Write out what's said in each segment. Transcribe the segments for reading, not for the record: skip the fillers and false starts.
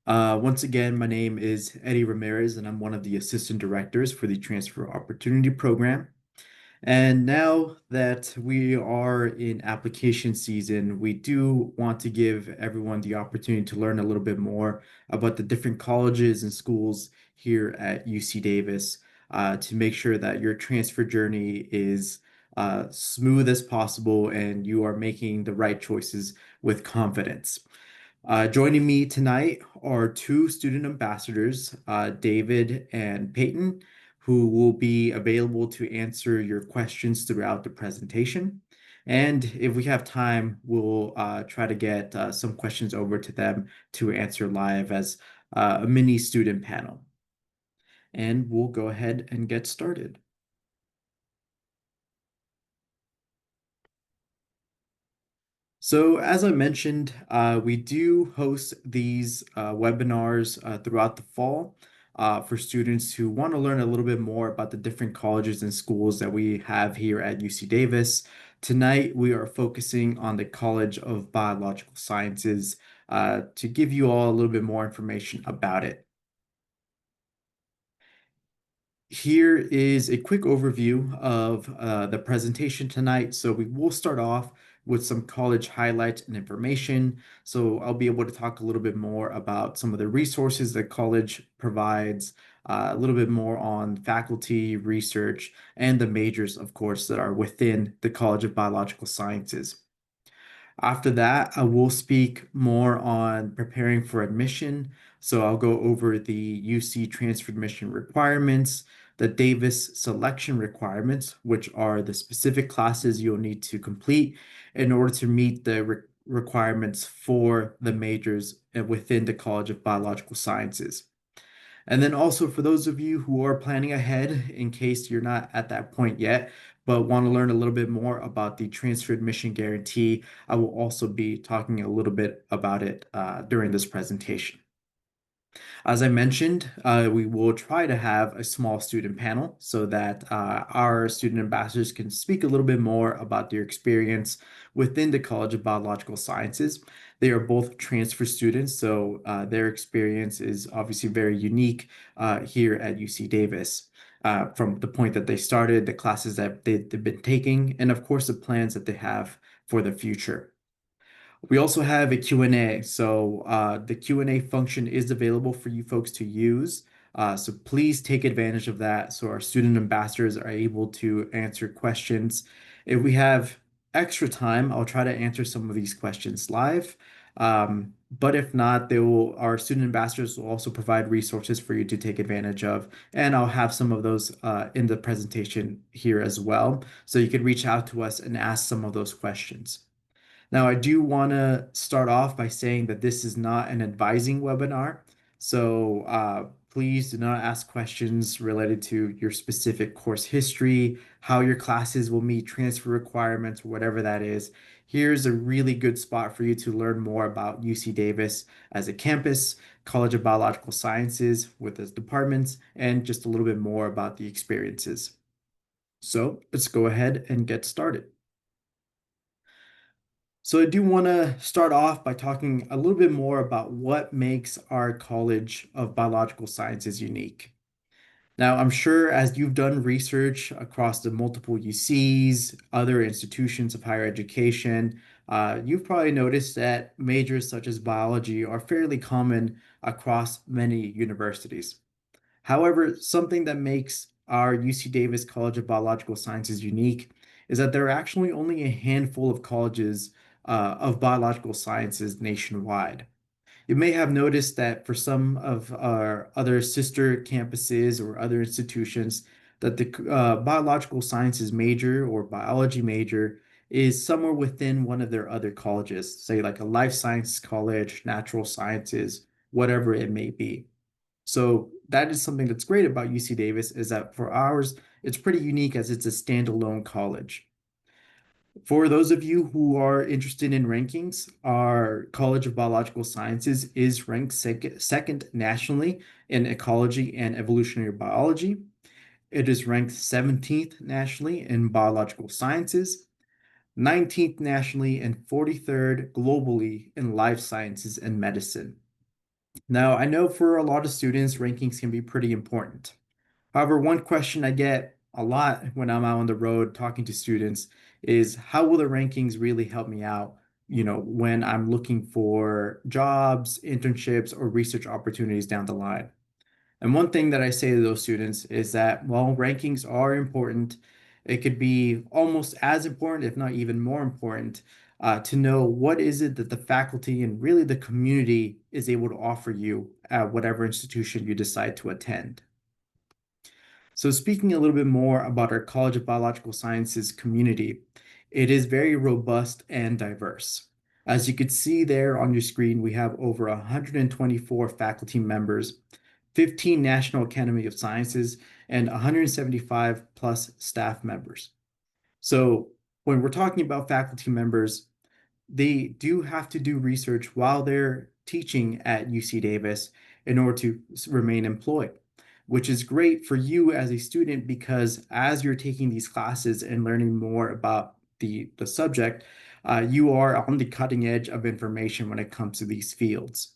Once again, my name is Eddie Ramirez, and I'm one of the assistant directors for the Transfer Opportunity Program. And now that we are in application season, we do want to give everyone the opportunity to learn a little bit more about the different colleges and schools here at UC Davis, to make sure that your transfer journey is smooth as possible and you are making the right choices with confidence. Joining me tonight are two student ambassadors, David and Peyton, who will be available to answer your questions throughout the presentation. And if we have time, we'll try to get some questions over to them to answer live as a mini student panel. And we'll go ahead and get started. So, as I mentioned, we do host these webinars throughout the fall for students who want to learn a little bit more about the different colleges and schools that we have here at UC Davis. Tonight, we are focusing on the College of Biological Sciences to give you all a little bit more information about it. Here is a quick overview of the presentation tonight. So we will start off with some college highlights and information. So I'll be able to talk a little bit more about some of the resources that college provides, a little bit more on faculty, research, and the majors, of course, that are within the College of Biological Sciences. After that, I will speak more on preparing for admission. So I'll go over the UC transfer admission requirements, the Davis selection requirements, which are the specific classes you'll need to complete in order to meet the requirements for the majors within the College of Biological Sciences. And then also for those of you who are planning ahead, in case you're not at that point yet, but want to learn a little bit more about the transfer admission guarantee, I will also be talking a little bit about it during this presentation. As I mentioned, we will try to have a small student panel so that our student ambassadors can speak a little bit more about their experience within the College of Biological Sciences. They are both transfer students, so their experience is obviously very unique here at UC Davis. From the point that they started, the classes that they've been taking, and of course the plans that they have for the future. We also have a Q&A. So the Q&A function is available for you folks to use. So please take advantage of that so our student ambassadors are able to answer questions. If we have extra time, I'll try to answer some of these questions live. But if not, our student ambassadors will also provide resources for you to take advantage of. And I'll have some of those in the presentation here as well. So you can reach out to us and ask some of those questions. Now, I do want to start off by saying that this is not an advising webinar. So please do not ask questions related to your specific course history, how your classes will meet transfer requirements, whatever that is. Here's a really good spot for you to learn more about UC Davis as a campus, College of Biological Sciences with its departments, and just a little bit more about the experiences. So let's go ahead and get started. So I do want to start off by talking a little bit more about what makes our College of Biological Sciences unique. Now, I'm sure as you've done research across the multiple UCs, other institutions of higher education, you've probably noticed that majors such as biology are fairly common across many universities. However, something that makes our UC Davis College of Biological Sciences unique is that there are actually only a handful of colleges of biological sciences nationwide. You may have noticed that for some of our other sister campuses or other institutions, that the biological sciences major or biology major is somewhere within one of their other colleges, say like a life science college, natural sciences, whatever it may be. So that is something that's great about UC Davis is that for ours, it's pretty unique as it's a standalone college. For those of you who are interested in rankings, our College of Biological Sciences is ranked second nationally in ecology and evolutionary biology. It is ranked 17th nationally in biological sciences, 19th nationally, and 43rd globally in life sciences and medicine. Now, I know for a lot of students, rankings can be pretty important. However, one question I get a lot when I'm out on the road talking to students is how will the rankings really help me out, when I'm looking for jobs, internships, or research opportunities down the line? And one thing that I say to those students is that, well, rankings are important. It could be almost as important, if not even more important, to know what is it that the faculty and really the community is able to offer you at whatever institution you decide to attend. So, speaking a little bit more about our College of Biological Sciences community, it is very robust and diverse. As you could see there on your screen, we have over 124 faculty members, 15 National Academy of Sciences, and 175 plus staff members. So, when we're talking about faculty members, they do have to do research while they're teaching at UC Davis in order to remain employed, which is great for you as a student because as you're taking these classes and learning more about the subject, you are on the cutting edge of information when it comes to these fields.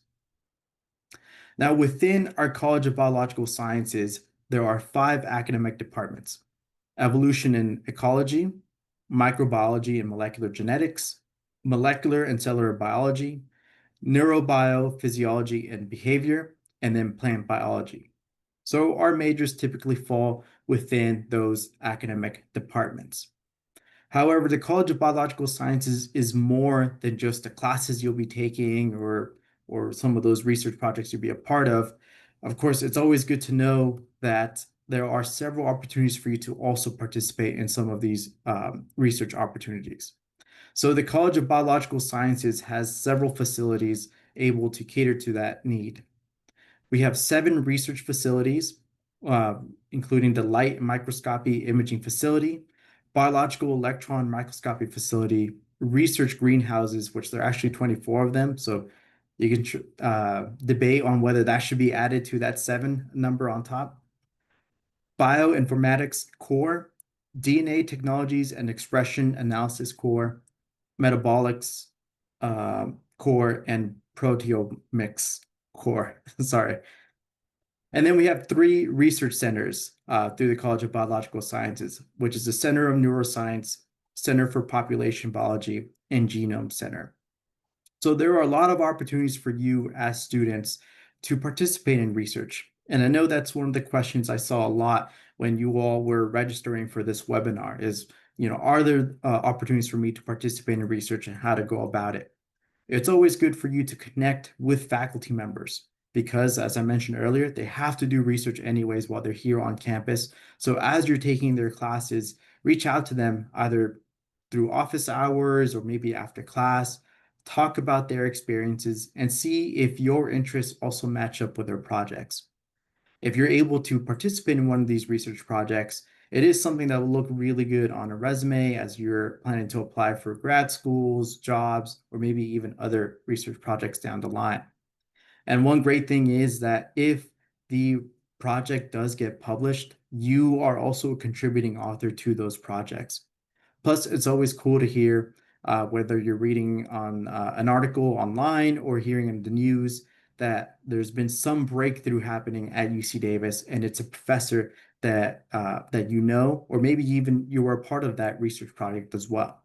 Now, within our College of Biological Sciences, there are 5 academic departments: evolution and ecology, microbiology and molecular genetics, molecular and cellular biology, neurobiophysiology and behavior, and then plant biology. So our majors typically fall within those academic departments. However, the College of Biological Sciences is more than just the classes you'll be taking or some of those research projects you'll be a part of. Of course, it's always good to know that there are several opportunities for you to also participate in some of these research opportunities. So the College of Biological Sciences has several facilities able to cater to that need. We have 7 research facilities, including the Light Microscopy Imaging Facility, Biological Electron Microscopy Facility, research greenhouses, which there are actually 24 of them. So you can debate on whether that should be added to that 7 number on top. Bioinformatics core, DNA technologies and expression analysis core, metabolics core, and proteomics core. Sorry. And then we have 3 research centers through the College of Biological Sciences, which is the Center of Neuroscience, Center for Population Biology, and Genome Center. So there are a lot of opportunities for you as students to participate in research. And I know that's one of the questions I saw a lot when you all were registering for this webinar is, are there opportunities for me to participate in research and how to go about it? It's always good for you to connect with faculty members because, as I mentioned earlier, they have to do research anyways while they're here on campus. So as you're taking their classes, reach out to them either through office hours or maybe after class, talk about their experiences and see if your interests also match up with their projects. If you're able to participate in one of these research projects, it is something that will look really good on a resume as you're planning to apply for grad schools, jobs, or maybe even other research projects down the line. And one great thing is that if the project does get published, you are also a contributing author to those projects. Plus, it's always cool to hear whether you're reading on an article online or hearing in the news that there's been some breakthrough happening at UC Davis, and it's a professor that you know, or maybe even you were a part of that research project as well.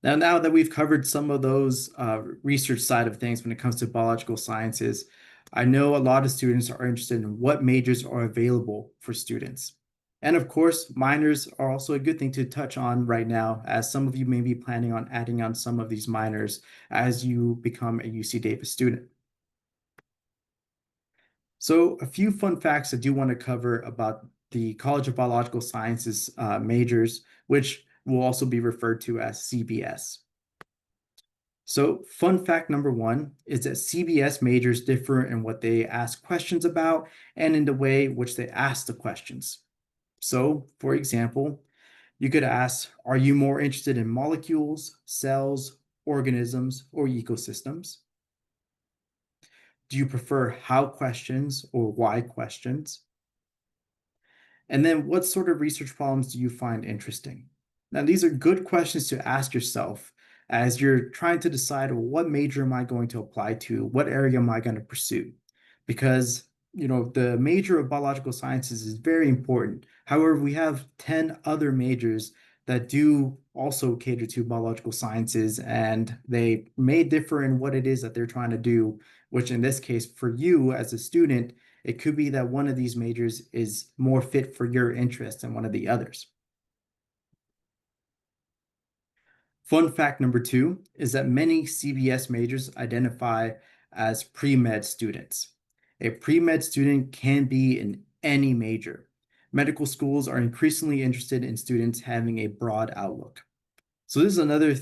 Now that we've covered some of those research side of things when it comes to biological sciences, I know a lot of students are interested in what majors are available for students. And of course, minors are also a good thing to touch on right now, as some of you may be planning on adding on some of these minors as you become a UC Davis student. So a few fun facts I do want to cover about the College of Biological Sciences majors, which will also be referred to as CBS. So fun fact number 1 is that CBS majors differ in what they ask questions about and in the way which they ask the questions. So, for example, you could ask, are you more interested in molecules, cells, organisms, or ecosystems? Do you prefer how questions or why questions? And then what sort of research problems do you find interesting? Now, these are good questions to ask yourself as you're trying to decide, well, what major am I going to apply to? What area am I going to pursue? Because, the major of biological sciences is very important. However, we have 10 other majors that do also cater to biological sciences, and they may differ in what it is that they're trying to do, which in this case, for you as a student, it could be that one of these majors is more fit for your interest than one of the others. Fun fact number two is that many CBS majors identify as pre-med students. A pre-med student can be in any major. Medical schools are increasingly interested in students having a broad outlook. So this is another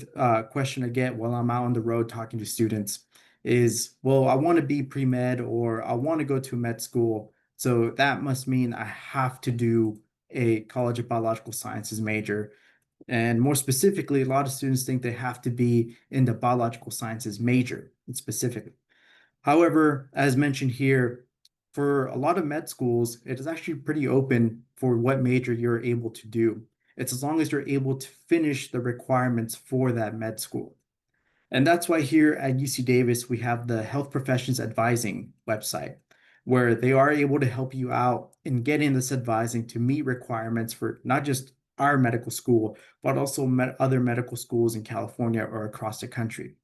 question I get while I'm out on the road talking to students is, well, I want to be pre-med or I want to go to med school. So that must mean I have to do a College of Biological Sciences major. And more specifically, a lot of students think they have to be in the biological sciences major specifically. However, as mentioned here, for a lot of med schools, it is actually pretty open for what major you're able to do. It's as long as you're able to finish the requirements for that med school. And that's why here at UC Davis, we have the Health Professions Advising website, where they are able to help you out in getting this advising to meet requirements for not just our medical school, but also other medical schools in California or across the country.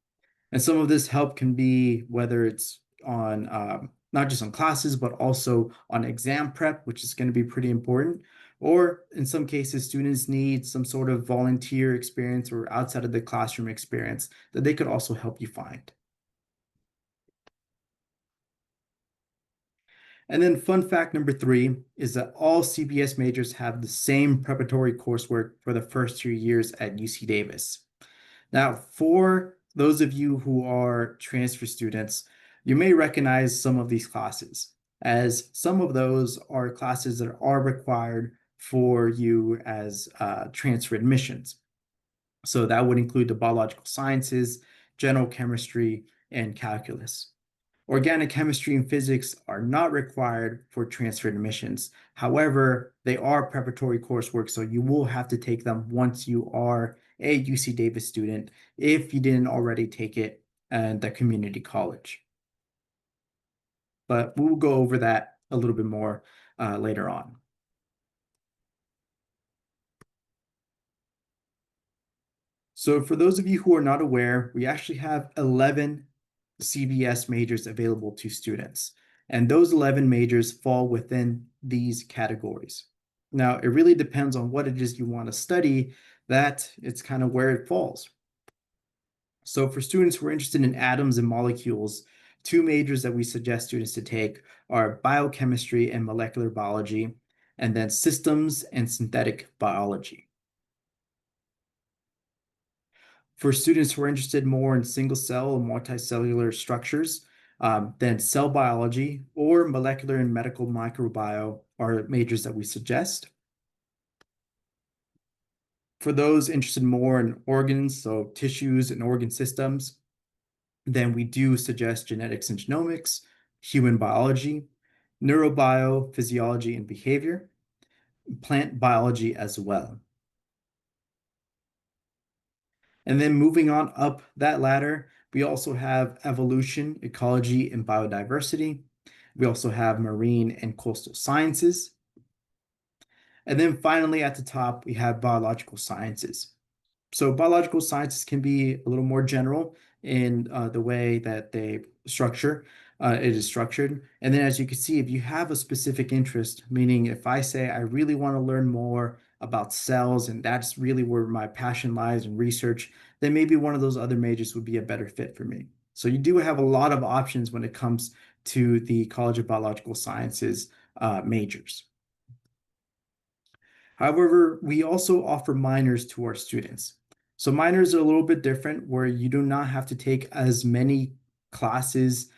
And some of this help can be whether it's on not just on classes, but also on exam prep, which is going to be pretty important. Or in some cases, students need some sort of volunteer experience or outside of the classroom experience that they could also help you find. And then fun fact number three is that all CBS majors have the same preparatory coursework for the first 2 years at UC Davis. Now, for those of you who are transfer students, you may recognize some of these classes, as some of those are classes that are required for you as transfer admissions. So that would include the biological sciences, general chemistry, and calculus. Organic chemistry and physics are not required for transfer admissions. However, they are preparatory coursework, so you will have to take them once you are a UC Davis student if you didn't already take it at the community college. But we'll go over that a little bit more later on. So for those of you who are not aware, we actually have 11 CBS majors available to students. And those 11 majors fall within these categories. Now, it really depends on what it is you want to study, that it's kind of where it falls. So for students who are interested in atoms and molecules, two majors that we suggest students to take are biochemistry and molecular biology, and then systems and synthetic biology. For students who are interested more in single cell and multicellular structures, then cell biology or molecular and medical microbiome are majors that we suggest. For those interested more in organs, so tissues and organ systems, then we do suggest genetics and genomics, human biology, neurobio, physiology and behavior, plant biology as well. And then moving on up that ladder, we also have evolution, ecology, and biodiversity. We also have marine and coastal sciences. And then finally at the top, we have biological sciences. So biological sciences can be a little more general in the way that they structure. It is structured. And then as you can see, if you have a specific interest, meaning if I say I really want to learn more about cells and that's really where my passion lies in research, then maybe one of those other majors would be a better fit for me. So you do have a lot of options when it comes to the College of Biological Sciences majors. However, we also offer minors to our students. So minors are a little bit different where you do not have to take as many classes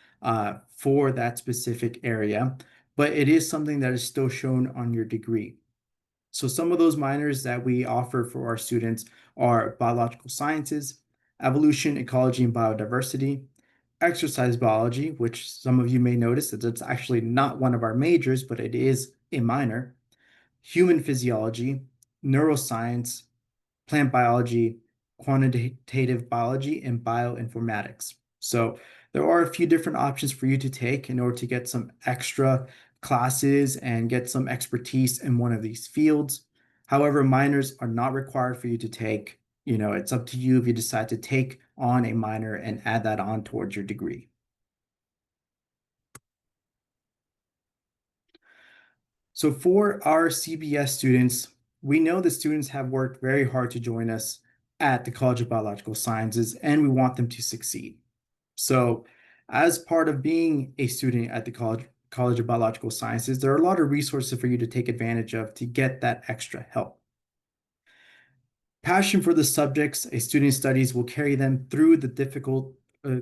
for that specific area, but it is something that is still shown on your degree. So some of those minors that we offer for our students are biological sciences, evolution, ecology, and biodiversity, exercise biology, which some of you may notice that it's actually not one of our majors, but it is a minor, human physiology, neuroscience, plant biology, quantitative biology, and bioinformatics. So there are a few different options for you to take in order to get some extra classes and get some expertise in one of these fields. However, minors are not required for you to take. It's up to you if you decide to take on a minor and add that on towards your degree. So for our CBS students, we know the students have worked very hard to join us at the College of Biological Sciences, and we want them to succeed. So as part of being a student at the College of Biological Sciences, there are a lot of resources for you to take advantage of to get that extra help. Passion for the subjects a student studies will carry them through the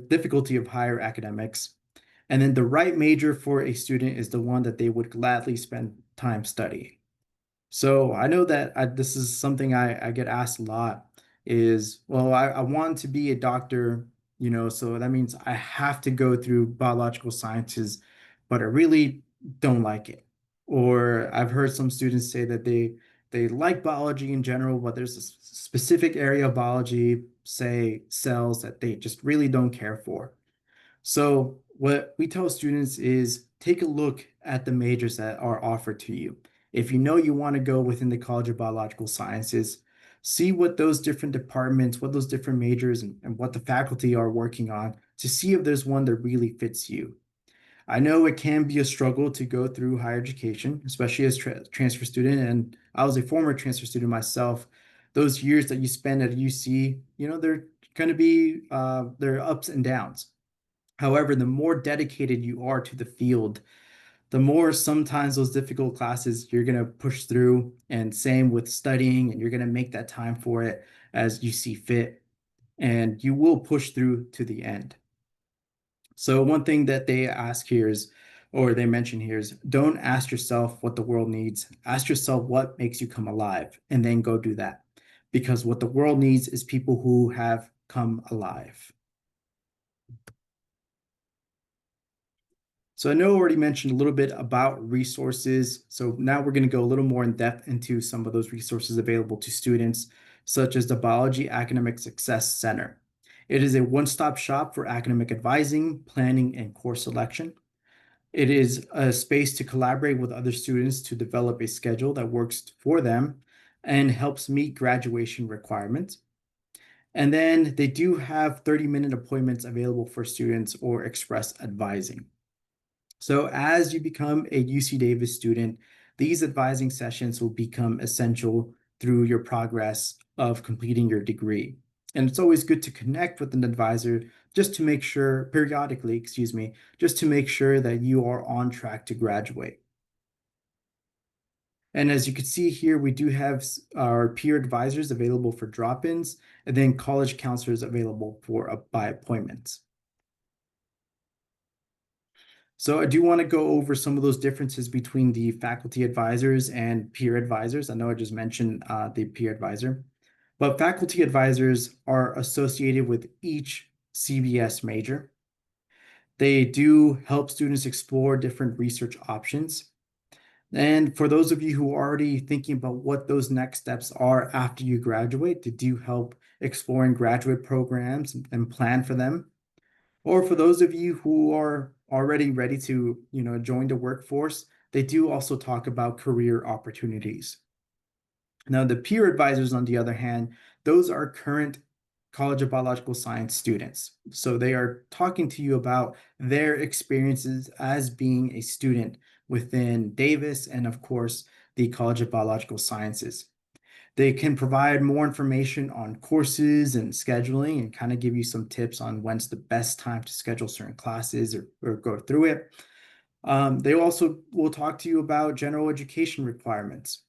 difficulty of higher academics. And then the right major for a student is the one that they would gladly spend time studying. So I know that this is something I get asked a lot is, well, I want to be a doctor, so that means I have to go through biological sciences, but I really don't like it. Or I've heard some students say that they like biology in general, but there's a specific area of biology, say cells, that they just really don't care for. So what we tell students is take a look at the majors that are offered to you. If you know you want to go within the College of Biological Sciences, see what those different departments, what those different majors and what the faculty are working on to see if there's one that really fits you. I know it can be a struggle to go through higher education, especially as transfer student, and I was a former transfer student myself. Those years that you spend at UC, they're going to be there are ups and downs. However, the more dedicated you are to the field, the more sometimes those difficult classes you're going to push through. And same with studying, and you're going to make that time for it as you see fit. And you will push through to the end. So, one thing that they ask here is, or they mention here is, don't ask yourself what the world needs. Ask yourself what makes you come alive, and then go do that. Because what the world needs is people who have come alive. So I know I already mentioned a little bit about resources. So now we're going to go a little more in depth into some of those resources available to students, such as the Biology Academic Success Center. It is a one-stop shop for academic advising, planning, and course selection. It is a space to collaborate with other students to develop a schedule that works for them and helps meet graduation requirements. And then they do have 30-minute appointments available for students or express advising. So as you become a UC Davis student, these advising sessions will become essential through your progress of completing your degree. And it's always good to connect with an advisor just to make sure, periodically, excuse me, just to make sure that you are on track to graduate. And as you can see here, we do have our peer advisors available for drop-ins and then college counselors available for by appointments. So I do want to go over some of those differences between the faculty advisors and peer advisors. I know I just mentioned the peer advisor, but faculty advisors are associated with each CBS major. They do help students explore different research options. And for those of you who are already thinking about what those next steps are after you graduate, they do help exploring graduate programs and plan for them. Or for those of you who are already ready to, join the workforce, they do also talk about career opportunities. Now, the peer advisors, on the other hand, those are current College of Biological Science students. So they are talking to you about their experiences as being a student within Davis and, of course, the College of Biological Sciences. They can provide more information on courses and scheduling and kind of give you some tips on when's the best time to schedule certain classes or go through it. They also will talk to you about general education requirements.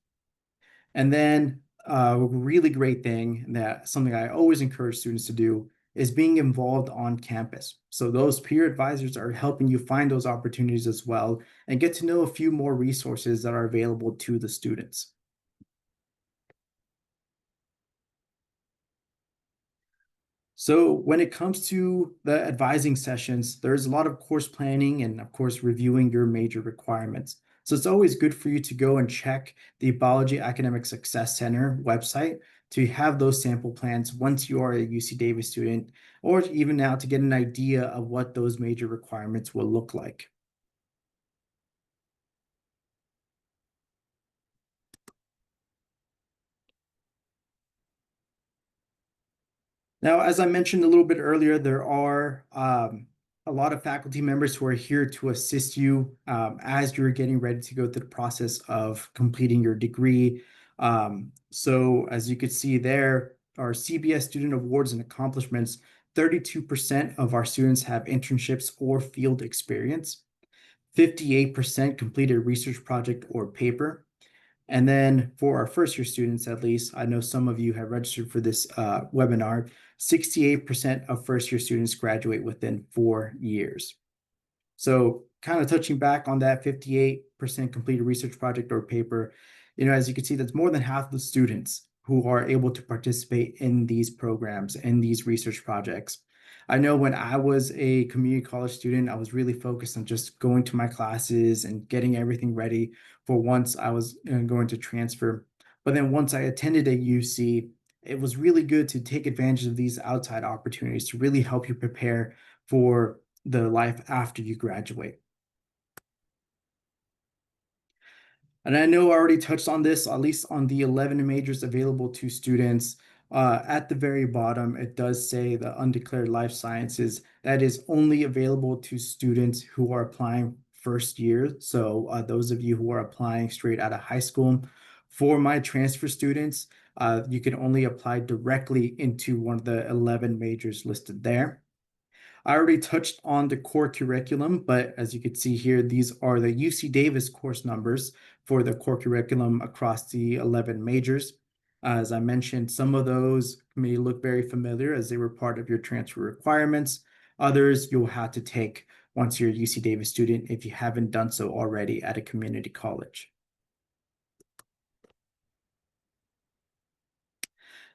And then a really great thing that something I always encourage students to do is being involved on campus. So those peer advisors are helping you find those opportunities as well and get to know a few more resources that are available to the students. So when it comes to the advising sessions, there's a lot of course planning and of course reviewing your major requirements. So it's always good for you to go and check the Biology Academic Success Center website to have those sample plans once you are a UC Davis student, or even now to get an idea of what those major requirements will look like. Now, as I mentioned a little bit earlier, there are a lot of faculty members who are here to assist you as you're getting ready to go through the process of completing your degree. So as you could see there, our CBS Student Awards and Accomplishments, 32% of our students have internships or field experience. 58% completed a research project or paper. And then for our first year students, at least, I know some of you have registered for this webinar, 68% of first year students graduate within 4 years. So kind of touching back on that 58% completed research project or paper, as you can see, that's more than half the students who are able to participate in these programs and these research projects. I know when I was a community college student, I was really focused on just going to my classes and getting everything ready for once I was going to transfer. But then once I attended a UC, it was really good to take advantage of these outside opportunities to really help you prepare for the life after you graduate. And I know I already touched on this, at least on the 11 majors available to students. At the very bottom, it does say the undeclared life sciences. That is only available to students who are applying first year. So those of you who are applying straight out of high school. For my transfer students, you can only apply directly into one of the 11 majors listed there. I already touched on the core curriculum, but as you can see here, these are the UC Davis course numbers for the core curriculum across the 11 majors. As I mentioned, some of those may look very familiar as they were part of your transfer requirements. Others you'll have to take once you're a UC Davis student if you haven't done so already at a community college.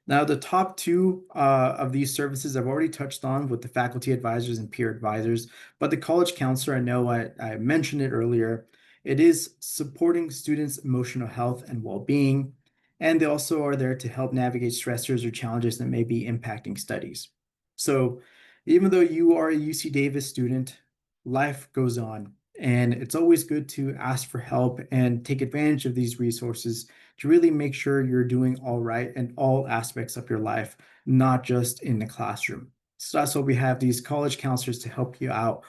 Now, the top two of these services I've already touched on with the faculty advisors and peer advisors, but the college counselor, I know I mentioned it earlier, it is supporting students' emotional health and well-being, and they also are there to help navigate stressors or challenges that may be impacting studies. So even though you are a UC Davis student, life goes on, and it's always good to ask for help and take advantage of these resources to really make sure you're doing all right in all aspects of your life, not just in the classroom. So that's why we have these college counselors to help you out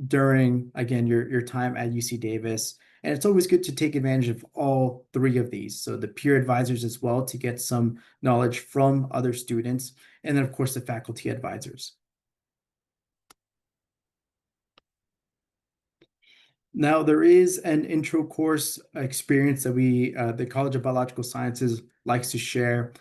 during, again, your time at UC Davis. And it's always good to take advantage of all three of these. So the peer advisors as well to get some knowledge from other students. And then, of course, the faculty advisors. Now, there is an intro course experience that the College of Biological Sciences likes to share,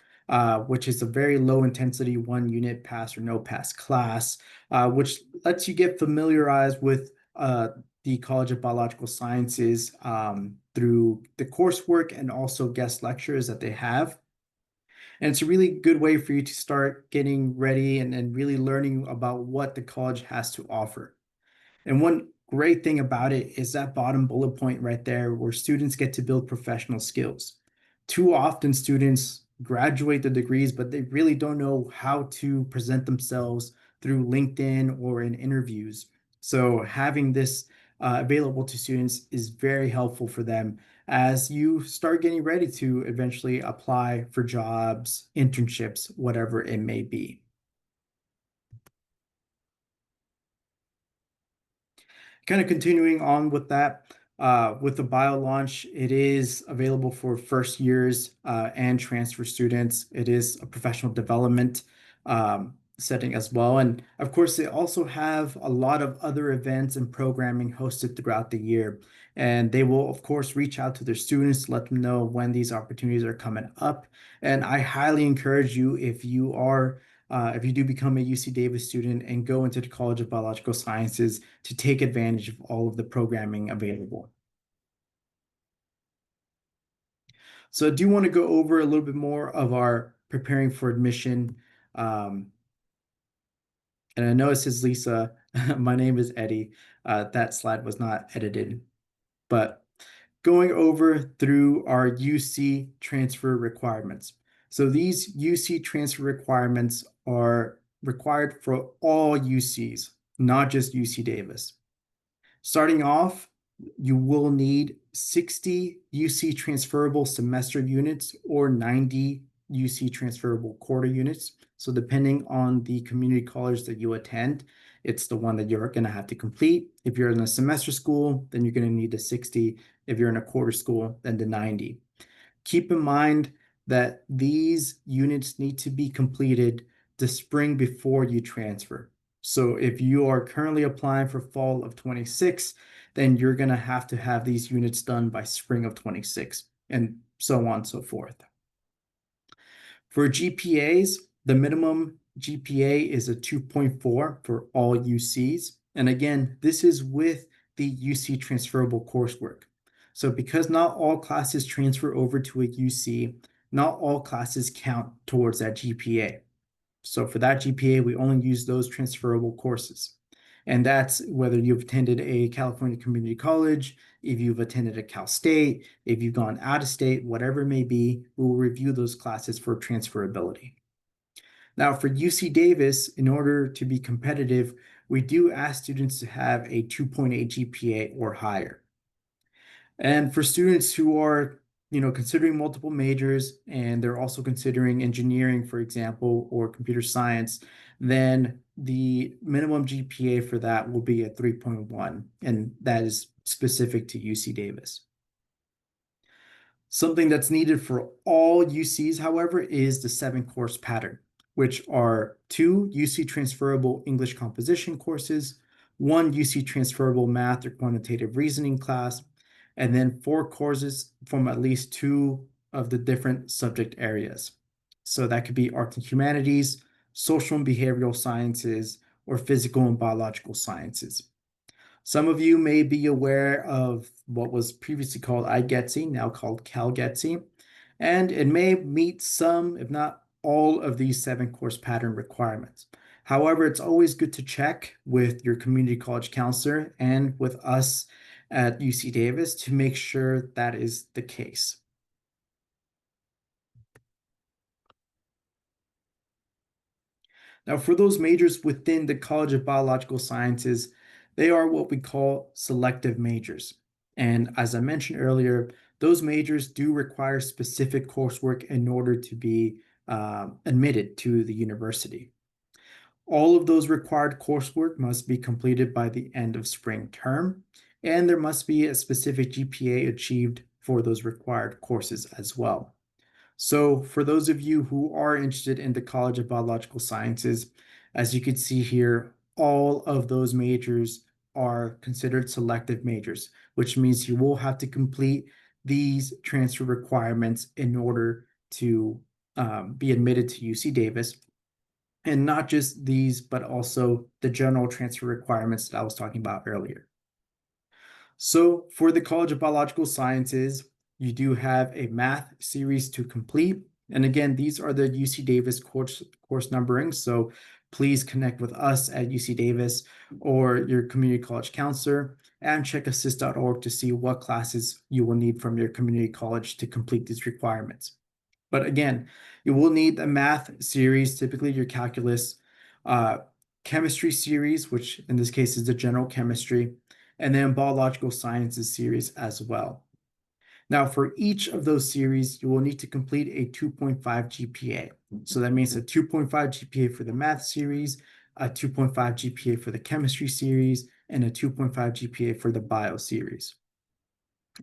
which is a very low intensity 1 unit pass or no pass class, which lets you get familiarized with the College of Biological Sciences through the coursework and also guest lectures that they have. And it's a really good way for you to start getting ready and really learning about what the college has to offer. And one great thing about it is that bottom bullet point right there, where students get to build professional skills. Too often, students graduate the degrees, but they really don't know how to present themselves through LinkedIn or in interviews. So, having this available to students is very helpful for them as you start getting ready to eventually apply for jobs, internships, whatever it may be. Kind of continuing on with that, with the bio launch, it is available for first years and transfer students. It is a professional development setting as well. And of course, they also have a lot of other events and programming hosted throughout the year. And they will, of course, reach out to their students, let them know when these opportunities are coming up. And I highly encourage you, if you do become a UC Davis student and go into the College of Biological Sciences, to take advantage of all of the programming available. So I do want to go over a little bit more of our preparing for admission. Um, and I know it says Lisa. My name is Eddie. That slide was not edited, but going over through our UC transfer requirements. So these UC transfer requirements are required for all UCs, not just UC Davis. Starting off, you will need 60 UC transferable semester units or 90 UC transferable quarter units. So depending on the community college that you attend, it's the one that you're going to have to complete. If you're in a semester school, then you're going to need the 60. If you're in a quarter school, then the 90. Keep in mind that these units need to be completed the spring before you transfer. So if you are currently applying for fall of 26, then you're going to have these units done by spring of 26 and so on and so forth. For GPAs, the minimum GPA is a 2.4 for all UCs. And again, this is with the UC transferable coursework. So because not all classes transfer over to a UC, not all classes count towards that GPA. So for that GPA, we only use those transferable courses. And that's whether you've attended a California community college, if you've attended a Cal State, if you've gone out of state, whatever it may be, we will review those classes for transferability. Now, for UC Davis, in order to be competitive, we do ask students to have a 2.8 GPA or higher. And for students who are, considering multiple majors and they're also considering engineering, for example, or computer science, then the minimum GPA for that will be a 3.1, and that is specific to UC Davis. Something that's needed for all UCs, however, is the 7-course pattern, which are 2 UC transferable English composition courses, 1 UC transferable math or quantitative reasoning class, and then 4 courses from at least 2 of the different subject areas. So that could be arts and humanities, social and behavioral sciences, or physical and biological sciences. Some of you may be aware of what was previously called iGETSI, now called CalGETSI, and it may meet some, if not all, of these 7-course pattern requirements. However, it's always good to check with your community college counselor and with us at UC Davis to make sure that is the case. Now, for those majors within the College of Biological Sciences, they are what we call selective majors. And as I mentioned earlier, those majors do require specific coursework in order to be admitted to the university. All of those required coursework must be completed by the end of spring term, and there must be a specific GPA achieved for those required courses as well. So for those of you who are interested in the College of Biological Sciences, as you can see here, all of those majors are considered selective majors, which means you will have to complete these transfer requirements in order to be admitted to UC Davis. And not just these, but also the general transfer requirements that I was talking about earlier. So for the College of Biological Sciences, you do have a math series to complete. And again, these are the UC Davis course numbering. So please connect with us at UC Davis or your community college counselor and check assist.org to see what classes you will need from your community college to complete these requirements. But again, you will need a math series, typically your calculus, chemistry series, which in this case is the general chemistry, and then biological sciences series as well. Now, for each of those series, you will need to complete a 2.5 GPA. So that means a 2.5 GPA for the math series, a 2.5 GPA for the chemistry series, and a 2.5 GPA for the bio series.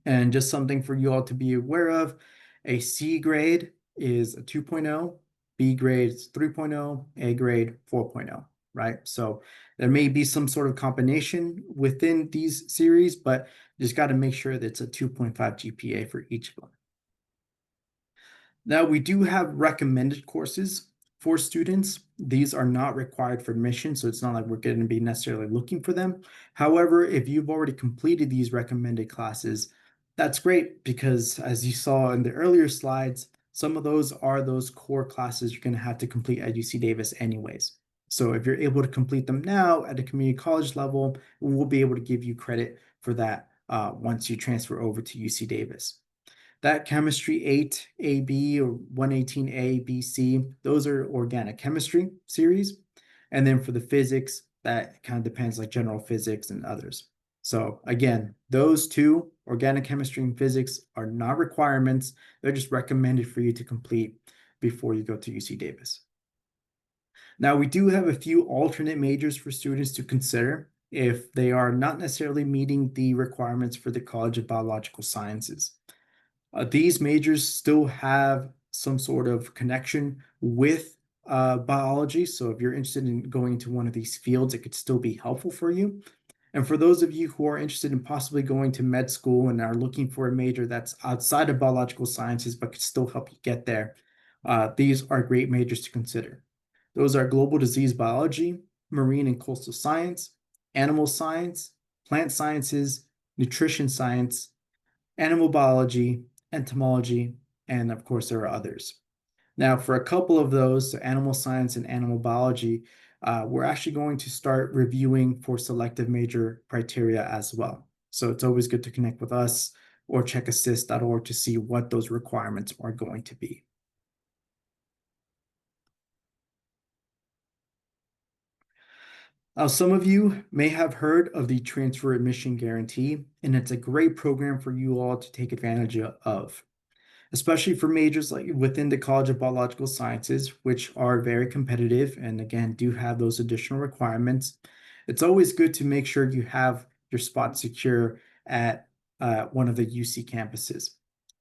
And just something for you all to be aware of, a C grade is a 2.0, B grade is 3.0, A grade 4.0, right? So there may be some sort of combination within these series, but you just got to make sure that it's a 2.5 GPA for each of them. Now, we do have recommended courses for students. These are not required for admission, so it's not like we're going to be necessarily looking for them. However, if you've already completed these recommended classes, that's great because as you saw in the earlier slides, some of those are those core classes you're going to have to complete at UC Davis anyways. So if you're able to complete them now at a community college level, we'll be able to give you credit for that once you transfer over to UC Davis. That chemistry 8AB or 118A, B, C, those are organic chemistry series. And then for the physics, that kind of depends like general physics and others. So again, those two, organic chemistry and physics, are not requirements. They're just recommended for you to complete before you go to UC Davis. Now, we do have a few alternate majors for students to consider if they are not necessarily meeting the requirements for the College of Biological Sciences. These majors still have some sort of connection with biology. So if you're interested in going into one of these fields, it could still be helpful for you. And for those of you who are interested in possibly going to med school and are looking for a major that's outside of biological sciences but could still help you get there, these are great majors to consider. Those are global disease biology, marine and coastal science, animal science, plant sciences, nutrition science, animal biology, entomology, and of course, there are others. Now, for a couple of those, so animal science and animal biology, we're actually going to start reviewing for selective major criteria as well. So it's always good to connect with us or check assist.org to see what those requirements are going to be. Now, some of you may have heard of the Transfer Admission Guarantee, and it's a great program for you all to take advantage of, especially for majors like within the College of Biological Sciences, which are very competitive and again do have those additional requirements. It's always good to make sure you have your spot secure at one of the UC campuses.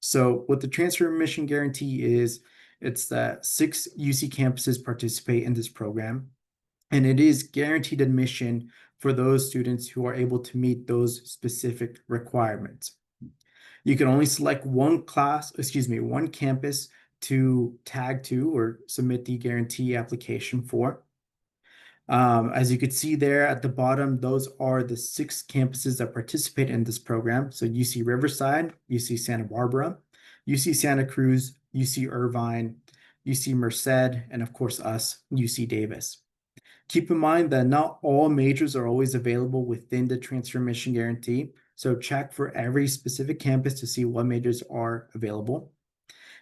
So what the transfer admission guarantee is, it's that 6 UC campuses participate in this program, and it is guaranteed admission for those students who are able to meet those specific requirements. You can only select one one campus to tag to or submit the guarantee application for. As you could see there at the bottom, those are the 6 campuses that participate in this program. So UC Riverside, UC Santa Barbara, UC Santa Cruz, UC Irvine, UC Merced, and of course us, UC Davis. Keep in mind that not all majors are always available within the transfer admission guarantee. So check for every specific campus to see what majors are available.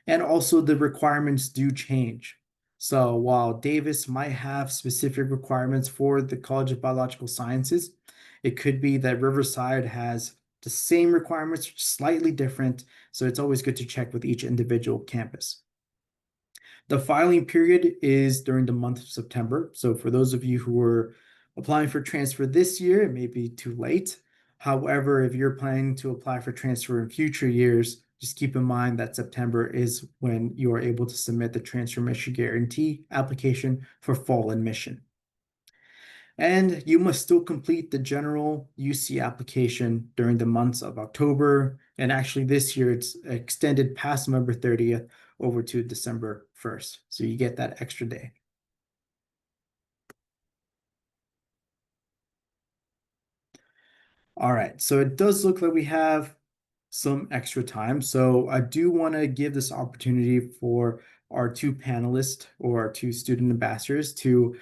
And also the requirements do change. So while Davis might have specific requirements for the College of Biological Sciences, it could be that Riverside has the same requirements, slightly different. So it's always good to check with each individual campus. The filing period is during the month of September. So for those of you who are applying for transfer this year, it may be too late. However, if you're planning to apply for transfer in future years, just keep in mind that September is when you are able to submit the transfer admission guarantee application for fall admission. And you must still complete the general UC application during the months of October. And actually this year it's extended past November 30th over to December 1st. So you get that extra day. All right, so it does look like we have some extra time. So I do want to give this opportunity for our 2 panelists or our 2 student ambassadors to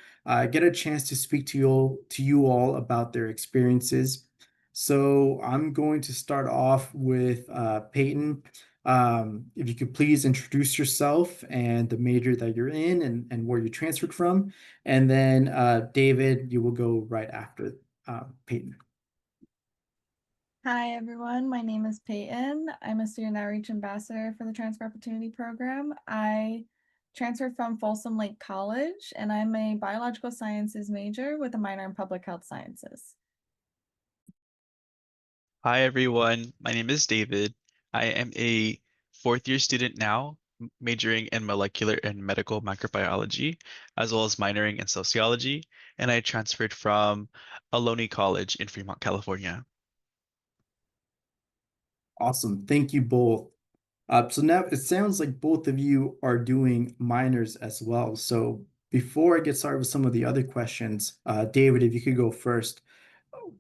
get a chance to speak to you all about their experiences. So I'm going to start off with Peyton. If you could please introduce yourself and the major that you're in and where you transferred from. And then David, you will go right after Peyton. Hi, everyone. My name is Peyton. I'm a student outreach ambassador for the Transfer Opportunity Program. I transferred from Folsom Lake College, and I'm a biological sciences major with a minor in public health sciences. Hi everyone, my name is David. I am a 4th year student now, majoring in molecular and medical microbiology, as well as minoring in sociology, and I transferred from Ohlone College in Fremont, California. Awesome. Thank you both. So now it sounds like both of you are doing minors as well. So before I get started with some of the other questions, David, if you could go first,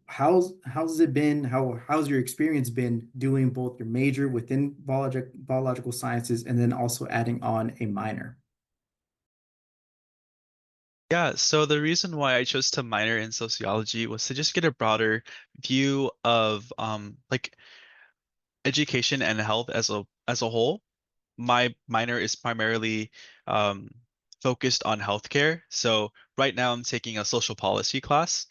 how's it been? How's your experience been doing both your major within biological sciences and then also adding on a minor? Yeah, so the reason why I chose to minor in sociology was to just get a broader view of education and health as a whole. My minor is primarily um, focused on healthcare. So right now I'm taking a social policy class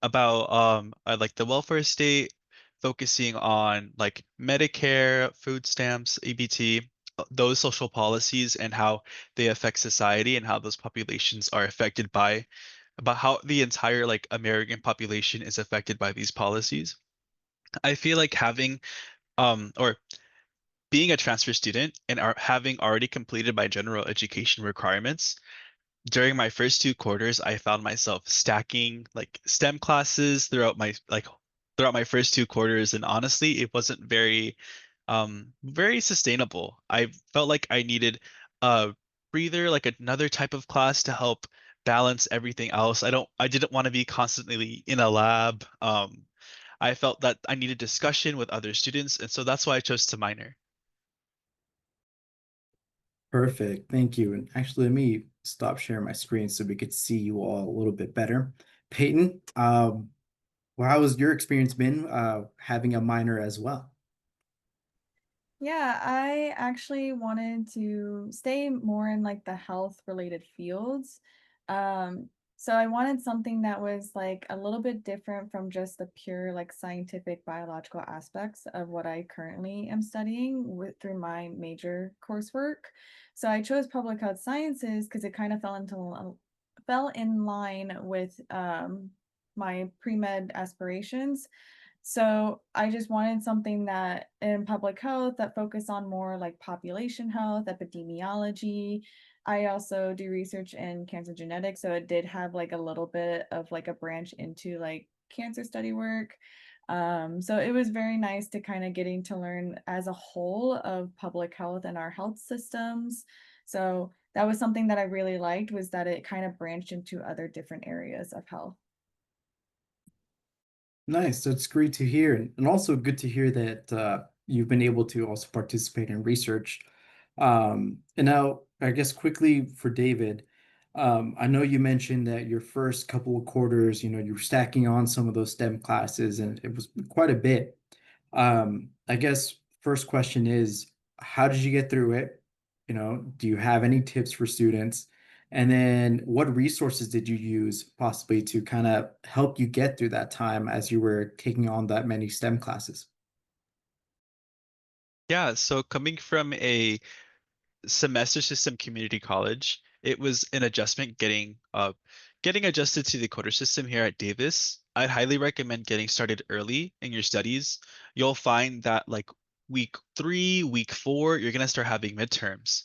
about like the welfare state, focusing on like Medicare, food stamps, EBT, those social policies and how they affect society and how those populations are affected by about how the entire like American population is affected by these policies. I feel like having or being a transfer student and having already completed my general education requirements, during my first two quarters, I found myself stacking like STEM classes throughout my first two quarters, and honestly, it wasn't very sustainable. I felt like I needed a breather, like another type of class to help balance everything else. I didn't want to be constantly in a lab. I felt that I needed discussion with other students, and so that's why I chose to minor. Perfect. Thank you. And actually, let me stop sharing my screen so we could see you all a little bit better. Peyton, well, how has your experience been having a minor as well? Yeah, I actually wanted to stay more in like the health related fields. So I wanted something that was like a little bit different from just the pure like scientific biological aspects of what I currently am studying with through my major coursework. So I chose public health sciences because it kind of fell in line with my pre-med aspirations. So I just wanted something that in public health that focused on more like population health, epidemiology. I also do research in cancer genetics, so it did have like a little bit of like a branch into like cancer study work. So it was very nice to kind of getting to learn as a whole of public health and our health systems. So that was something that I really liked was that it kind of branched into other different areas of health. Nice. That's great to hear. And also good to hear that you've been able to also participate in research. And now, I guess quickly for David, I know you mentioned that your first couple of quarters, you were stacking on some of those STEM classes, and it was quite a bit. I guess first question is, how did you get through it? Do you have any tips for students? And then what resources did you use possibly to kind of help you get through that time as you were taking on that many STEM classes? Yeah, so coming from a semester system community college, it was an adjustment getting adjusted to the quarter system here at Davis. I'd highly recommend getting started early in your studies. You'll find that like week 3, week 4, you're gonna start having midterms.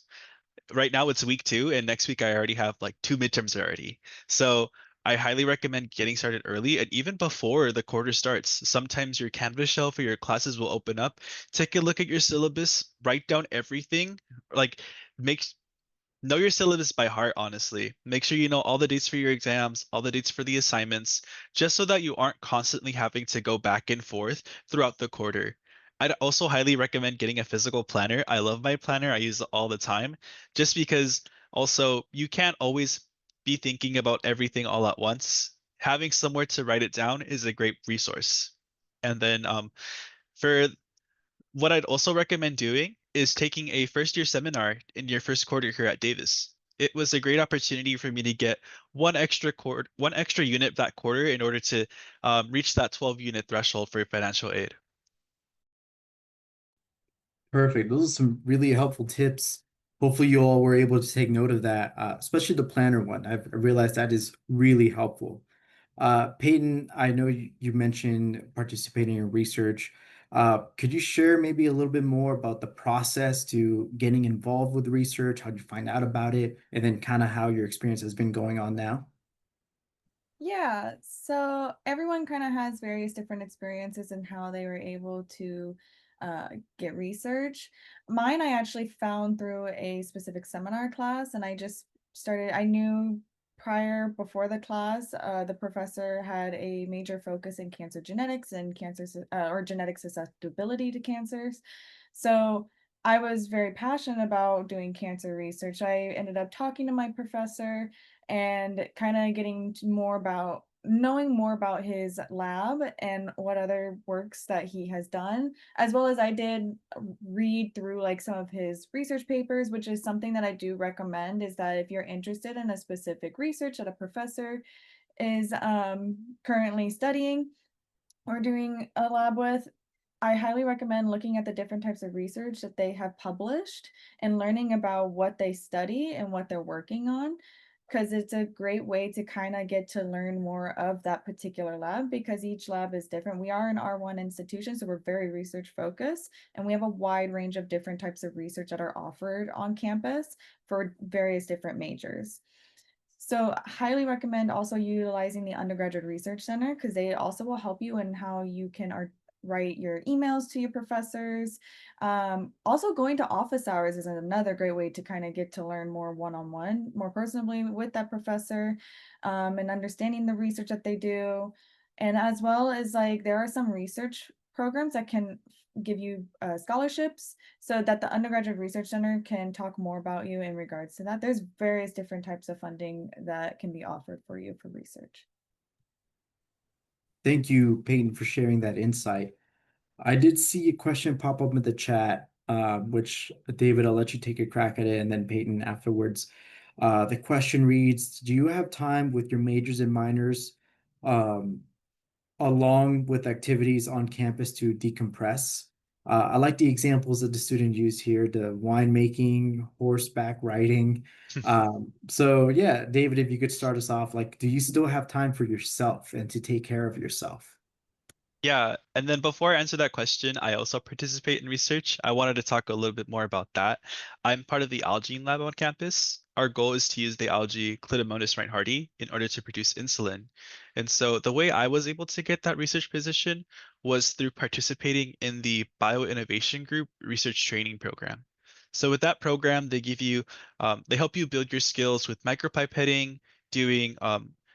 Right now it's week 2, and next week I already have like two midterms already. So I highly recommend getting started early and even before the quarter starts. Sometimes your Canvas shell for your classes will open up. Take a look at your syllabus, write down everything, like make know your syllabus by heart, honestly. Make sure you know all the dates for your exams, all the dates for the assignments, just so that you aren't constantly having to go back and forth throughout the quarter. I'd also highly recommend getting a physical planner. I love my planner. I use it all the time, just because also you can't always be thinking about everything all at once. Having somewhere to write it down is a great resource. And then for what I'd also recommend doing is taking a first year seminar in your first quarter here at Davis. It was a great opportunity for me to get one extra unit that quarter in order to reach that 12 unit threshold for financial aid. Perfect. Those are some really helpful tips. Hopefully, you all were able to take note of that, especially the planner one. I've realized that is really helpful. Peyton, I know you mentioned participating in research. Could you share maybe a little bit more about the process to getting involved with research? How did you find out about it? And then kind of how your experience has been going on now? Yeah, so everyone kind of has various different experiences and how they were able to get research. Mine, I actually found through a specific seminar class, and I just started. I knew prior, before the class, the professor had a major focus in cancer genetics and or genetic susceptibility to cancers. So I was very passionate about doing cancer research. I ended up talking to my professor and kind of getting more about knowing more about his lab and what other works that he has done, as well as I did read through like some of his research papers, which is something that I do recommend, is that if you're interested in a specific research that a professor is currently studying or doing a lab with, I highly recommend looking at the different types of research that they have published and learning about what they study and what they're working on, because it's a great way to kind of get to learn more of that particular lab because each lab is different. We are an R1 institution, so we're very research focused, and we have a wide range of different types of research that are offered on campus for various different majors. So highly recommend also utilizing the undergraduate research center because they also will help you in how you can write your emails to your professors. Also going to office hours is another great way to kind of get to learn more one-on-one, more personally with that professor, and understanding the research that they do. And as well as like there are some research programs that can give you scholarships so that the undergraduate research center can talk more about you in regards to that. There's various different types of funding that can be offered for you for research. Thank you, Peyton, for sharing that insight. I did see a question pop up in the chat, which David, I'll let you take a crack at it, and then Peyton afterwards. The question reads, do you have time with your majors and minors, um, along with activities on campus to decompress? I like the examples that the student used here, the winemaking, horseback riding. So yeah, David, if you could start us off, like, do you still have time for yourself and to take care of yourself? Yeah, and then before I answer that question, I also participate in research. I wanted to talk a little bit more about that. I'm part of the algae lab on campus. Our goal is to use the algae Clitomonas reinhardti in order to produce insulin. And so the way I was able to get that research position was through participating in the Bioinnovation Group research training program. So with that program, they help you build your skills with micropipetting, doing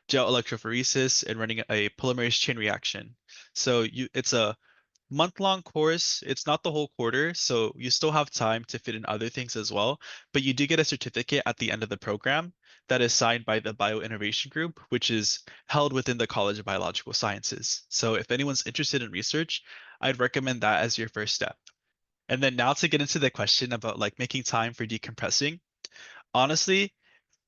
gel electrophoresis, and running a polymerase chain reaction. It's a month-long course. It's not the whole quarter, so you still have time to fit in other things as well. But you do get a certificate at the end of the program that is signed by the Bioinnovation Group, which is held within the College of Biological Sciences. So if anyone's interested in research, I'd recommend that as your first step. And then now to get into the question about like making time for decompressing. Honestly,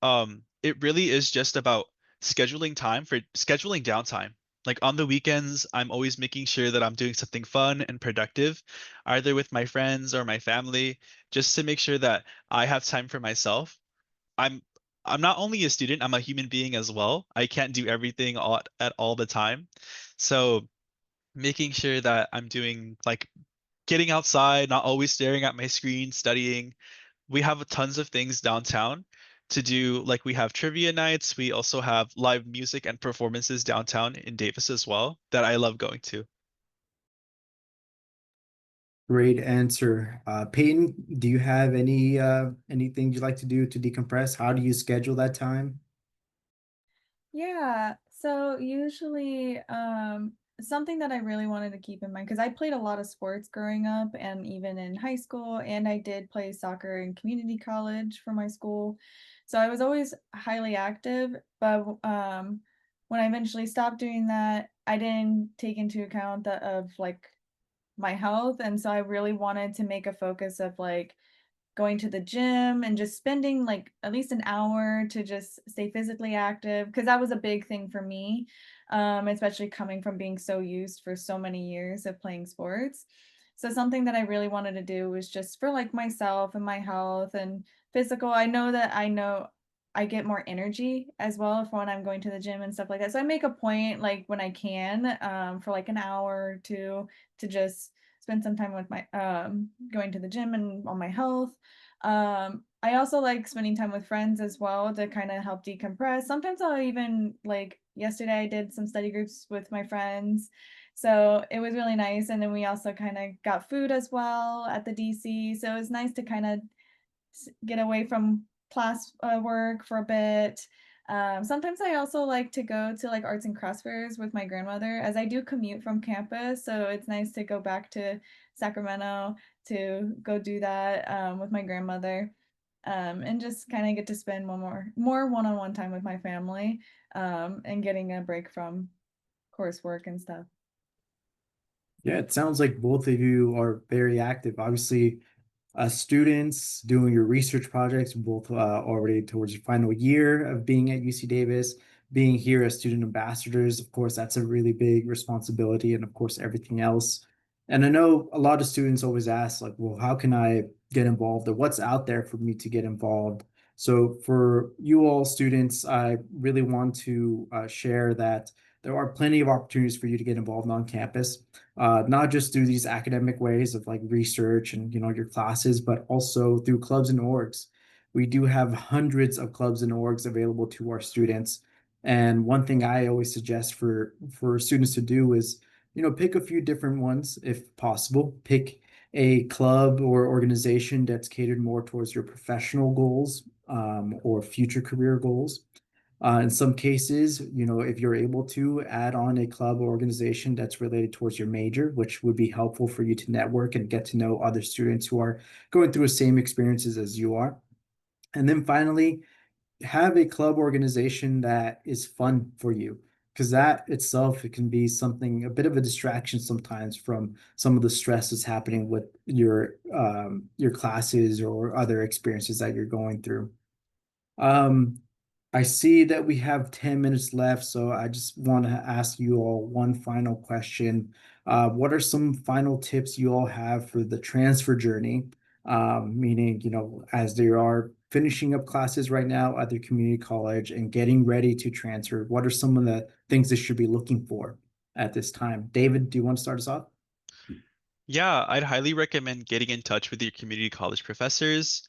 it really is just about scheduling downtime. Like on the weekends, I'm always making sure that I'm doing something fun and productive, either with my friends or my family, just to make sure that I have time for myself. I'm I'm not only a student, I'm a human being as well. I can't do everything at all the time. So making sure that I'm doing like getting outside, not always staring at my screen, studying. We have tons of things downtown to do. Like we have trivia nights. We also have live music and performances downtown in Davis as well that I love going to. Great answer. Peyton, do you have anything you'd like to do to decompress? How do you schedule that time? Yeah, so usually something that I really wanted to keep in mind because I played a lot of sports growing up and even in high school, and I did play soccer in community college for my school. So I was always highly active, but when I eventually stopped doing that, I didn't take into account that of like my health, and so I really wanted to make a focus of like going to the gym and just spending like at least an hour to just stay physically active because that was a big thing for me, especially coming from being so used for so many years of playing sports. So something that I really wanted to do was just for like myself and my health and physical. I know I get more energy as well for when I'm going to the gym and stuff like that. So I make a point like when I can, for like an hour or two to just spend some time with my going to the gym and on my health. I also like spending time with friends as well to kind of help decompress. Sometimes I'll even like yesterday I did some study groups with my friends. So it was really nice. And then we also kind of got food as well at the DC. So it was nice to kind of get away from class work for a bit. Sometimes I also like to go to like arts and crafts fairs with my grandmother as I do commute from campus. So it's nice to go back to Sacramento to go do that with my grandmother. and just kind of get to spend more one-on-one time with my family, and getting a break from coursework and stuff. Yeah, it sounds like both of you are very active. Obviously, students doing your research projects, both already towards your final year of being at UC Davis, being here as student ambassadors. Of course, that's a really big responsibility, and of course, everything else. And I know a lot of students always ask, like, well, how can I get involved, or what's out there for me to get involved? So, for you all students, I really want to share that there are plenty of opportunities for you to get involved on campus, not just through these academic ways of like research and your classes, but also through clubs and orgs. We do have hundreds of clubs and orgs available to our students. And one thing I always suggest for students to do is, pick a few different ones if possible. Pick a club or organization that's catered more towards your professional goals, or future career goals. In some cases, if you're able to add on a club or organization that's related towards your major, which would be helpful for you to network and get to know other students who are going through the same experiences as you are. And then finally, have a club organization that is fun for you, because that itself, it can be something, a bit of a distraction sometimes from some of the stress that's happening with your classes or other experiences that you're going through. Um, I see that we have 10 minutes left, so I just want to ask you all one final question. What are some final tips you all have for the transfer journey? Meaning, as they are finishing up classes right now at their community college and getting ready to transfer, what are some of the things they should be looking for at this time? David, do you want to start us off? Yeah, I'd highly recommend getting in touch with your community college professors.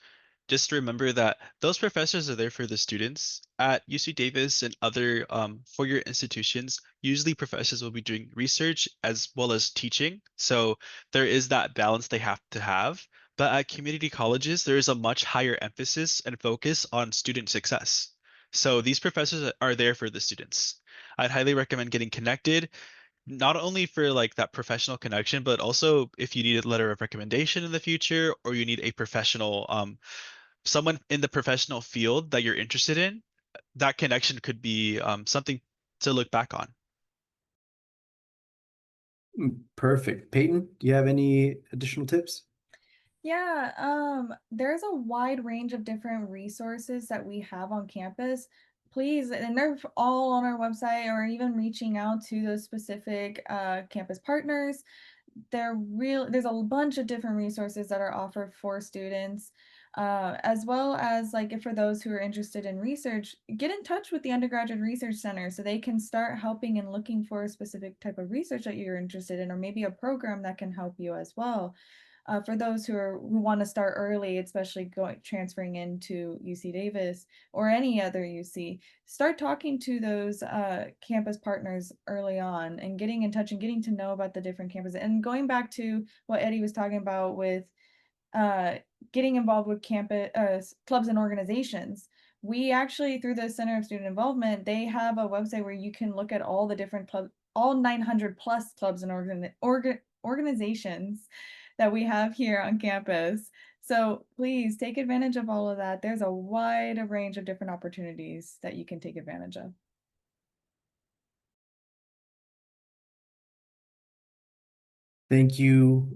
Just remember that those professors are there for the students. At UC Davis and other four-year institutions, usually professors will be doing research as well as teaching. So there is that balance they have to have. But at community colleges, there is a much higher emphasis and focus on student success. So these professors are there for the students. I'd highly recommend getting connected, not only for like that professional connection, but also if you need a letter of recommendation in the future or you need a professional, someone in the professional field that you're interested in, that connection could be something to look back on. Perfect. Peyton, do you have any additional tips? Yeah, there's a wide range of different resources that we have on campus. Please, and they're all on our website or even reaching out to those specific campus partners. There's a bunch of different resources that are offered for students, as well as like if for those who are interested in research, get in touch with the undergraduate research center so they can start helping and looking for a specific type of research that you're interested in, or maybe a program that can help you as well. For those who want to start early, especially going transferring into UC Davis or any other UC, start talking to those campus partners early on and getting in touch and getting to know about the different campuses. And going back to what Eddie was talking about with uh, getting involved with campus clubs and organizations. We actually, through the Center of Student Involvement, they have a website where you can look at all the different clubs, all 900 plus clubs and organizations that we have here on campus. So please take advantage of all of that. There's a wide range of different opportunities that you can take advantage of. Thank you,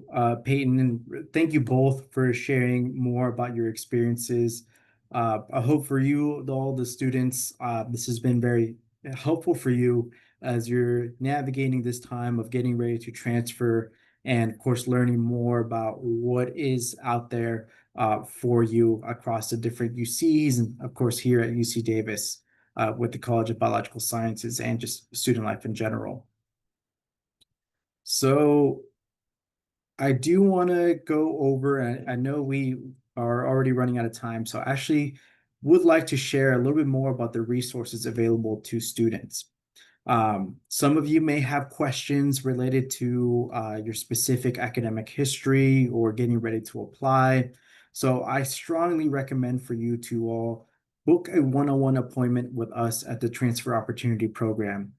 Peyton, and thank you both for sharing more about your experiences. I hope for you, all the students, this has been very helpful for you as you're navigating this time of getting ready to transfer and, of course, learning more about what is out there for you across the different UCs and, of course, here at UC Davis with the College of Biological Sciences and just student life in general. So, I do want to go over, and I know we are already running out of time, so I actually would like to share a little bit more about the resources available to students. Some of you may have questions related to your specific academic history or getting ready to apply. So I strongly recommend for you to all book a one-on-one appointment with us at the Transfer Opportunity Program.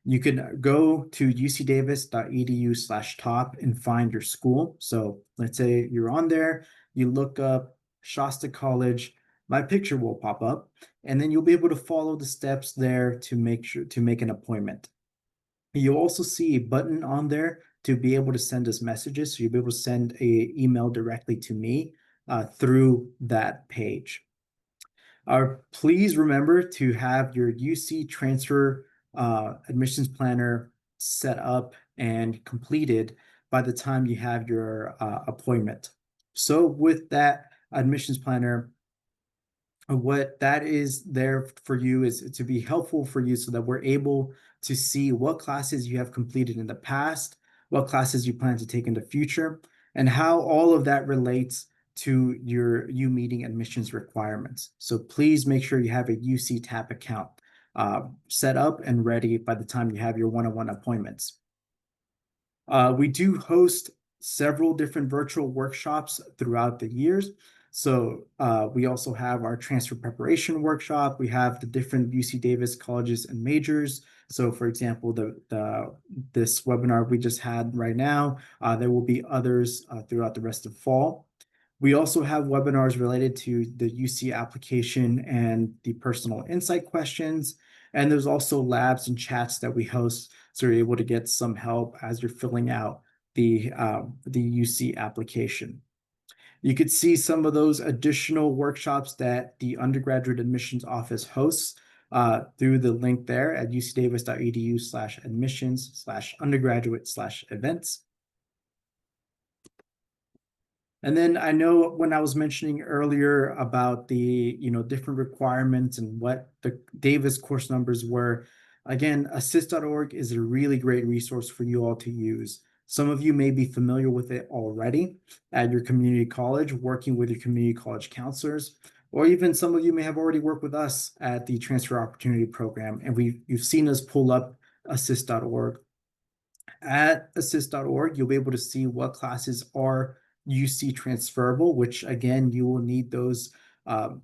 You can go to ucdavis.edu/top and find your school. So let's say you're on there, you look up Shasta College. my picture will pop up, and then you'll be able to follow the steps there to make an appointment. You'll also see a button on there to be able to send us messages. So you'll be able to send a email directly to me through that page. Please remember to have your UC transfer admissions planner set up and completed by the time you have your appointment. So with that admissions planner, what that is there for you is to be helpful for you so that we're able to see what classes you have completed in the past, what classes you plan to take in the future, and how all of that relates to you meeting admissions requirements. So please make sure you have a UC TAP account set up and ready by the time you have your one-on-one appointments. We do host several different virtual workshops throughout the years. So we also have our transfer preparation workshop. We have the different UC Davis colleges and majors. So for example, this webinar we just had right now, there will be others throughout the rest of fall. We also have webinars related to the UC application and the personal insight questions. And there's also labs and chats that we host, so you're able to get some help as you're filling out the UC application. You could see some of those additional workshops that the undergraduate admissions office hosts through the link there at ucdavis.edu/admissions/undergraduate/events. And then I know when I was mentioning earlier about the different requirements and what the Davis course numbers were, again, assist.org is a really great resource for you all to use. Some of you may be familiar with it already at your community college, working with your community college counselors, or even some of you may have already worked with us at the Transfer Opportunity Program, and you've seen us pull up assist.org. At assist.org, you'll be able to see what classes are UC transferable, which again, you will need those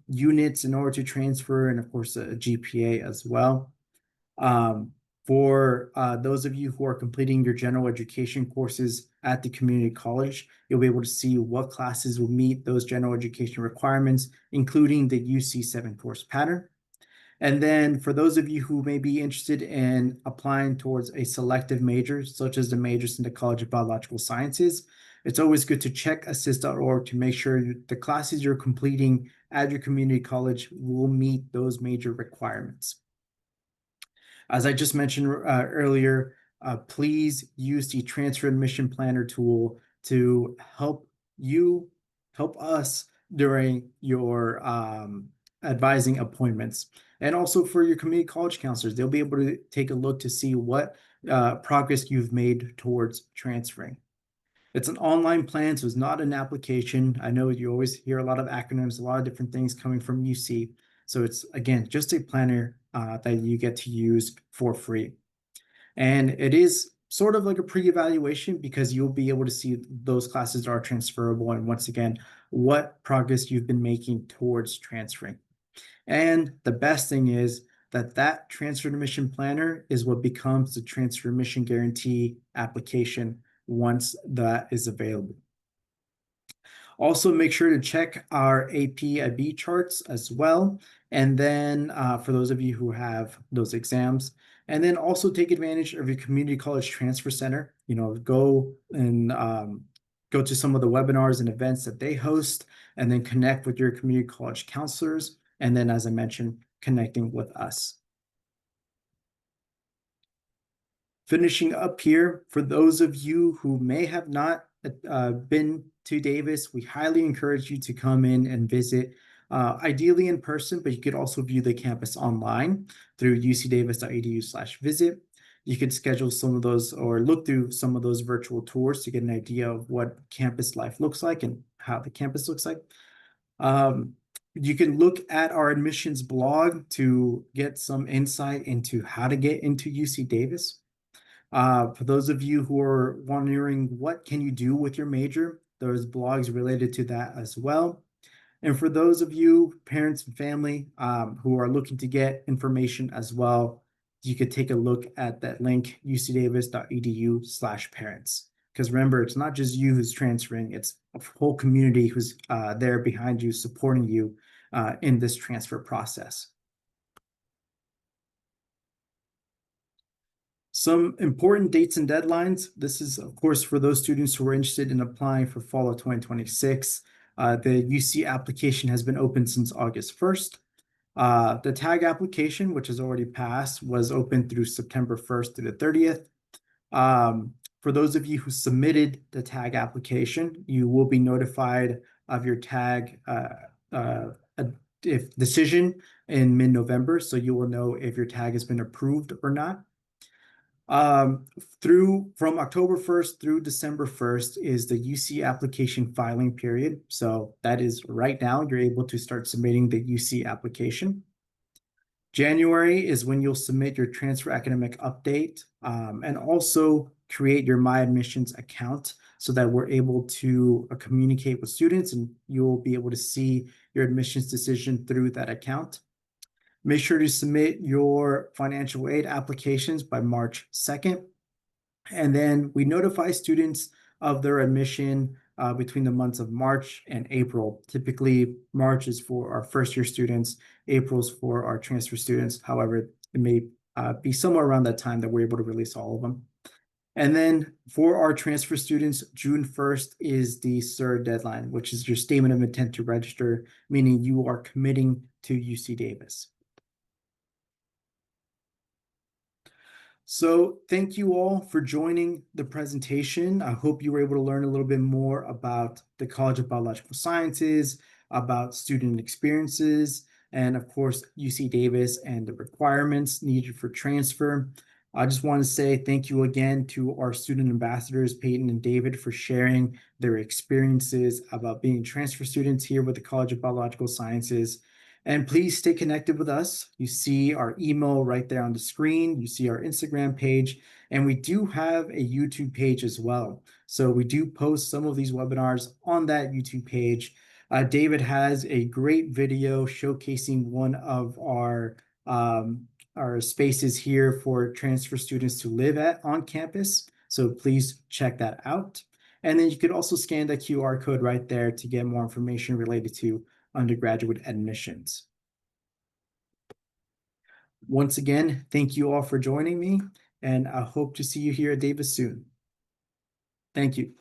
units in order to transfer, and of course, a GPA as well. For those of you who are completing your general education courses at the community college, you'll be able to see what classes will meet those general education requirements, including the UC 7 course pattern. And then for those of you who may be interested in applying towards a selective major, such as the majors in the College of Biological Sciences, it's always good to check assist.org to make sure the classes you're completing at your community college will meet those major requirements. As I just mentioned earlier, please use the transfer admission planner tool to help us during your advising appointments. And also for your community college counselors, they'll be able to take a look to see what progress you've made towards transferring. It's an online plan, so it's not an application. I know you always hear a lot of acronyms, a lot of different things coming from UC. So it's, again, just a planner that you get to use for free. And it is sort of like a pre-evaluation because you'll be able to see those classes are transferable and once again, what progress you've been making towards transferring. And the best thing is that transfer admission planner is what becomes the transfer admission guarantee application once that is available. Also, make sure to check our AP/IB charts as well. And then for those of you who have those exams, and then also take advantage of your community college transfer center. Go and go to some of the webinars and events that they host, and then connect with your community college counselors. And then, as I mentioned, connecting with us. Finishing up here, for those of you who may have not been to Davis, we highly encourage you to come in and visit, ideally in person, but you could also view the campus online through ucdavis.edu/visit. You could schedule some of those or look through some of those virtual tours to get an idea of what campus life looks like and how the campus looks like. You can look at our admissions blog to get some insight into how to get into UC Davis. For those of you who are wondering what can you do with your major, there's blogs related to that as well. And for those of you, parents and family, who are looking to get information as well, you could take a look at that link, ucdavis.edu/parents. Because remember, it's not just you who's transferring, it's a whole community who's there behind you, supporting you in this transfer process. Some important dates and deadlines. This is, of course, for those students who are interested in applying for fall of 2026. The UC application has been open since August 1st. The tag application, which has already passed, was open through September 1st to the 30th. For those of you who submitted the tag application, you will be notified of your tag if decision in mid-November, so you will know if your tag has been approved or not. From October 1st through December 1st is the UC application filing period. So that is right now, you're able to start submitting the UC application. January is when you'll submit your transfer academic update, and also create your My Admissions account so that we're able to communicate with students and you'll be able to see your admissions decision through that account. Make sure to submit your financial aid applications by March 2nd. And then we notify students of their admission between the months of March and April. Typically, March is for our first year students, April's for our transfer students. However, it may be somewhere around that time that we're able to release all of them. And then for our transfer students, June 1st is the third deadline, which is your statement of intent to register, meaning you are committing to UC Davis. So thank you all for joining the presentation. I hope you were able to learn a little bit more about the College of Biological Sciences, about student experiences, and of course, UC Davis and the requirements needed for transfer. I just want to say thank you again to our student ambassadors, Peyton and David, for sharing their experiences about being transfer students here with the College of Biological Sciences. And please stay connected with us. You see our email right there on the screen. You see our Instagram page, and we do have a YouTube page as well. So we do post some of these webinars on that YouTube page. David has a great video showcasing one of our spaces here for transfer students to live at on campus. So please check that out. And then you could also scan the QR code right there to get more information related to undergraduate admissions. Once again, thank you all for joining me, and I hope to see you here at Davis soon. Thank you.